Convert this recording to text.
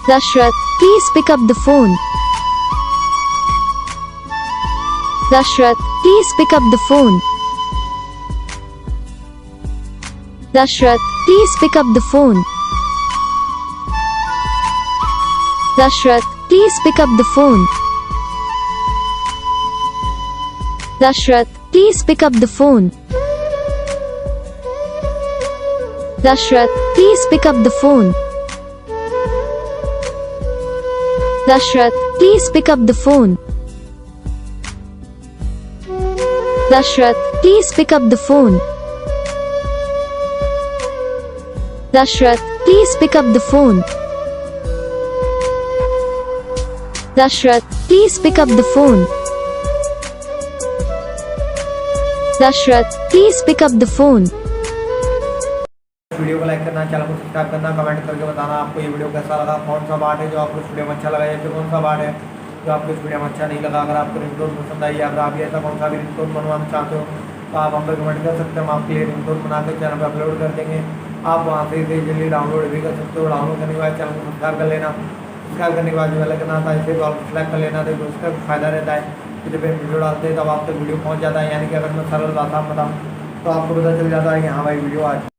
Dashrath, please pick up the phone. Dashrath, please pick up the phone. Dashrath, please pick up the phone. Dashrath, please pick up the phone. Dashrath, please pick up the phone. Dashrath, please pick up the phone. Dashrath, please pick up the phone. Dashrath, please pick up the phone. Dashrath, please pick up the phone. Dashrath, please pick up the phone. Dashrath, please pick up the phone. Video को like करना, channel को subscribe करना, comment करके बताना आपको ये video कैसा लगा, कौन सा पार्ट है जो आपको इस वीडियो में अच्छा लगा या फिर कौन सा पार्ट है जो आपको इस वीडियो में अच्छा नहीं लगा। अगर आपको रिंगटोन पसंद आई या फिर आप ऐसा कौन सा भी रिंगटोन बनवाना चाहते हो तो आप हम पे कमेंट कर सकते हैं। हम आपके लिए रिंगटोन बना के चैनल पर अपलोड कर देंगे। आप वहाँ से इसे जल्दी डाउनलोड भी कर सकते हो। डाउनलोड करने के बाद चैनल को सब्सक्राइब कर लेना। सब्सक्राइब करने के बाद जो बेल करना था इसे ऑल सेलेक्ट कर लेना, तो उसका फायदा रहता है कि जब वीडियो डालते हैं तब आप तक वीडियो पहुँच जाता है। यानी कि अगर मैं सरल भाषा में बताऊँ तो आपको पता चल जाता है कि हाँ भाई वीडियो आज